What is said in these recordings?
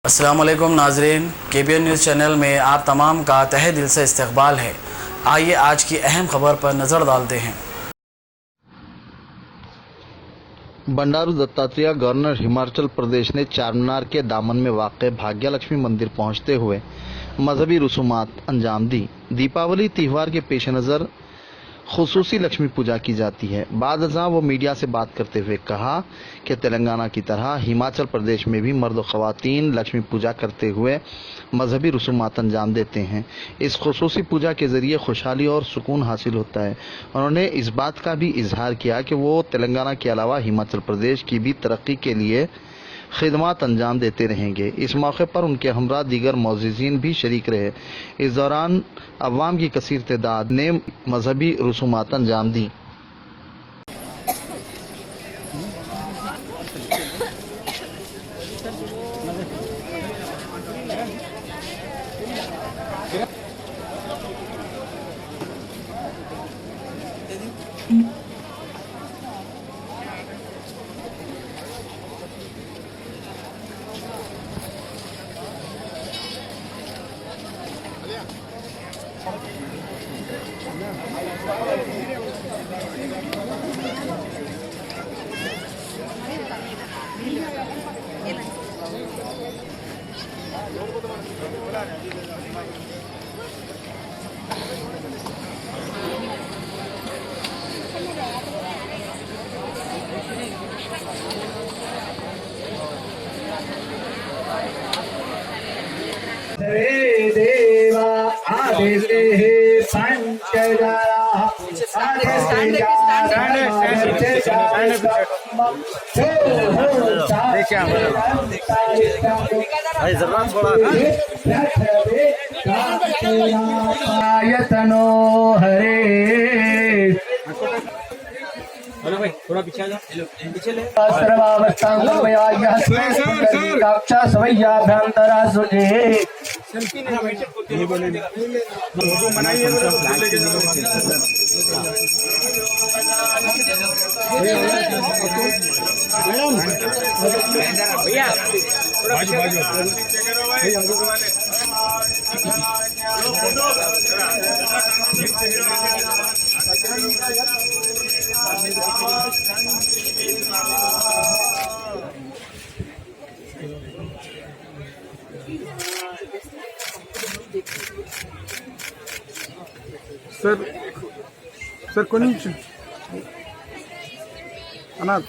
अस्सलाम वालेकुम नाजरीन, KBN न्यूज़ चैनल में आप तमाम का तहे दिल से इस्तकबाल है। आइए आज की अहम खबर पर नज़र डालते हैं। बंडारू दत्तात्रेय गवर्नर हिमाचल प्रदेश ने चारमीनार के दामन में वाक़ भाग्यलक्ष्मी मंदिर पहुंचते हुए मजहबी रसूमात अंजाम दी। दीपावली त्यौहार के पेश नज़र खुसूसी लक्ष्मी पूजा की जाती है। बाद अज़ां वो मीडिया से बात करते हुए कहा कि तेलंगाना की तरह हिमाचल प्रदेश में भी मर्द व ख़वातीन लक्ष्मी पूजा करते हुए मजहबी रसूमात अंजाम देते हैं। इस खुसूसी पूजा के ज़रिए खुशहाली और सुकून हासिल होता है। उन्होंने इस बात का भी इजहार किया कि वो तेलंगाना के अलावा हिमाचल प्रदेश की भी तरक्की के लिए खिदमत अंजाम देते रहेंगे। इस मौके पर उनके हमरा दीगर मौज़िज़ीन भी शरीक रहे। इस दौरान अवाम की कसीर तादाद ने मजहबी रसूमात अंजाम दी। देवा आदिते पंचजरा आयतनो हरे थोड़ा पीछे आ जाओ, पीछे ले। कक्षा सवैयाभ्यंतरा सुजे सेल्फी नहीं बोलेंगे फोटो बनाइए भैया बाजू सर कोनी अनाथ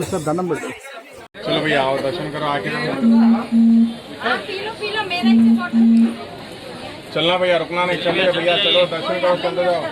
सर धनम बेटा चलो भैया आओ दर्शन करो आके चलना भैया रुकना नहीं चलिए भैया चलो दर्शन करो चलते जाओ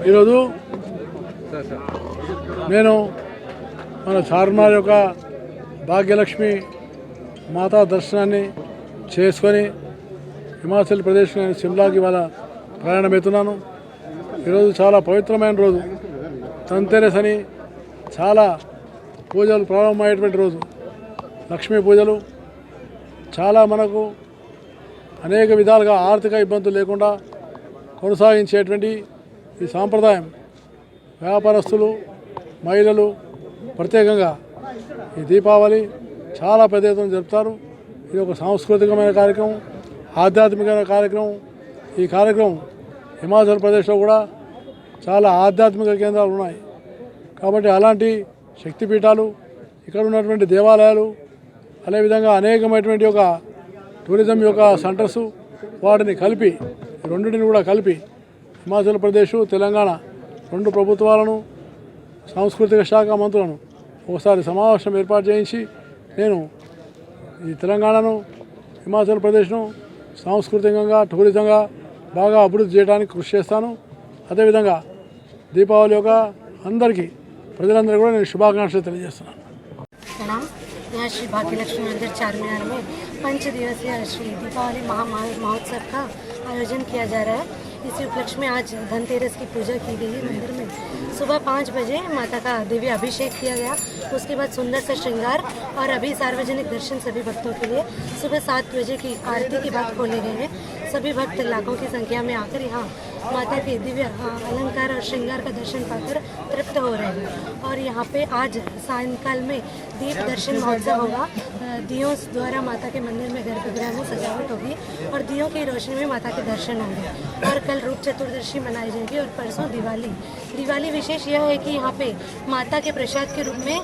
ఈరోజు నేను మన చార్మినార్ యొక్క భాగ్యలక్ష్మి మాతా దర్శనాన్ని చేసుకొని హిమాచల్ ప్రదేశ్ నేను సిమ్లాకి ఇవాళ ప్రయాణమవుతున్నాను. ఈరోజు చాలా పవిత్రమైన రోజు, ధన్తెరస్ అని చాలా పూజలు ప్రారంభమయ్యేటువంటి రోజు. లక్ష్మీ పూజలు చాలా మనకు అనేక విధాలుగా ఆర్థిక ఇబ్బందులు లేకుండా కొనసాగించేటువంటి ఈ సాంప్రదాయం వ్యాపారస్తులు, మహిళలు ప్రత్యేకంగా ఈ దీపావళి చాలా పెద్ద ఎత్తున జరుపుతారు. ఇది ఒక సాంస్కృతికమైన కార్యక్రమం, ఆధ్యాత్మికమైన కార్యక్రమం. ఈ కార్యక్రమం హిమాచల్ ప్రదేశ్లో కూడా చాలా ఆధ్యాత్మిక కేంద్రాలు ఉన్నాయి. కాబట్టి అలాంటి శక్తిపీఠాలు, ఇక్కడ ఉన్నటువంటి దేవాలయాలు, అదేవిధంగా అనేకమైనటువంటి ఒక టూరిజం యొక్క సెంటర్సు, వాటిని కలిపి రెండింటిని కూడా కలిపి హిమాచల్ ప్రదేశ్, తెలంగాణ రెండు ప్రభుత్వాలను, సాంస్కృతిక శాఖ మంత్రులను ఒకసారి సమావేశం ఏర్పాటు చేయించి నేను ఈ తెలంగాణను, హిమాచల్ ప్రదేశ్ను సాంస్కృతికంగా, టూరిజంగా బాగా అభివృద్ధి చేయడానికి కృషి చేస్తాను. అదేవిధంగా దీపావళి యొక్క అందరికీ ప్రజలందరూ కూడా నేను శుభాకాంక్షలు తెలియజేస్తున్నాను. प्रणाम। यहाँ श्री भाग्यलक्ष्मी मंदिर चारमीनार में 5 दिवसीय श्री दीपावली महोत्सव का आयोजन किया जा रहा है। इसी उपलक्ष्य में आज धनतेरस की पूजा की गई है। मंदिर में सुबह 5 बजे माता का दिव्य अभिषेक किया गया। उसके बाद सुंदर सा श्रृंगार और अभी सार्वजनिक दर्शन सभी भक्तों के लिए सुबह 7 बजे की आरती के बाद खोले गए हैं। सभी भक्त लाखों की संख्या में आकर यहाँ माता के दिव्य अलंकार और श्रृंगार का दर्शन पाकर तृप्त हो रहे हैं। और यहाँ पे आज सायंकाल में दीप दर्शन महोत्सव होगा। दियों द्वारा माता के मंदिर में गर्भगृह में सजावट होगी और दियों की रोशनी में माता के दर्शन होंगे। और कल रूप चतुर्दशी मनाई जाएगी और परसों दिवाली विशेष यह है कि यहाँ पे माता के प्रसाद के रूप में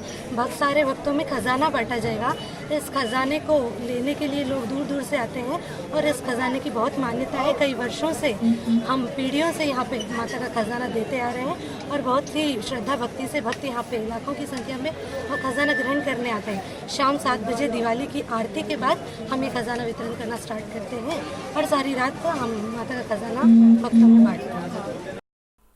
सारे भक्तों में खजाना बांटा जाएगा। इस खजाने को लेने के लिए लोग दूर दूर से आते हैं और इस खजाने की बहुत मान्यता है। कई वर्षों से हम पीढ़ियों से यहाँ पे माता का खजाना देते आ रहे हैं और बहुत ही श्रद्धा भक्ति से भक्त यहाँ पे लाखों की संख्या में खजाना ग्रहण करने आते हैं। शाम 7 बजे दिवाली की आरती के बाद हम ये खजाना वितरण करना स्टार्ट करते हैं और सारी रात को हम माता का खजाना भक्तों में बांटते हैं।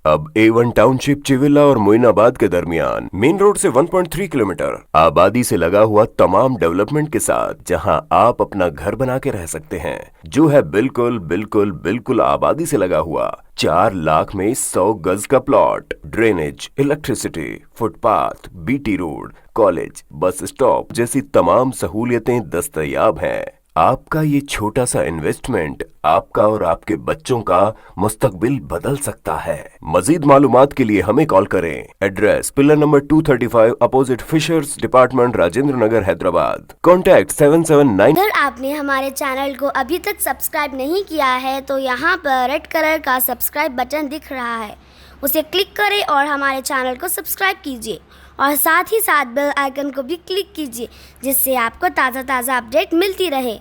अब A1 टाउनशिप चिविला और मोइनाबाद के दरमियान मेन रोड से 1.3 किलोमीटर आबादी से लगा हुआ तमाम डेवलपमेंट के साथ जहां आप अपना घर बना के रह सकते हैं, जो है बिल्कुल आबादी से लगा हुआ 4 लाख में 100 गज का plot, drainage, electricity, footpath, BT road, college, bus stop जैसी तमाम सहूलियतें दस्तयाब हैं। आपका ये छोटा सा इन्वेस्टमेंट आपका और आपके बच्चों का मुस्तकबिल बदल सकता है। मजीद मालूमात के लिए हमें कॉल करें। Address pillar number 235 opposite fishers department, Rajendra Nagar, Hyderabad. Contact 779। अगर आपने हमारे चैनल को अभी तक सब्सक्राइब नहीं किया है तो यहाँ पर रेड कलर का सब्सक्राइब बटन दिख रहा है, उसे क्लिक करें और हमारे चैनल को सब्सक्राइब कीजिए और साथ ही साथ बेल आइकन को भी क्लिक कीजिए, जिससे आपको ताज़ा अपडेट मिलती रहे।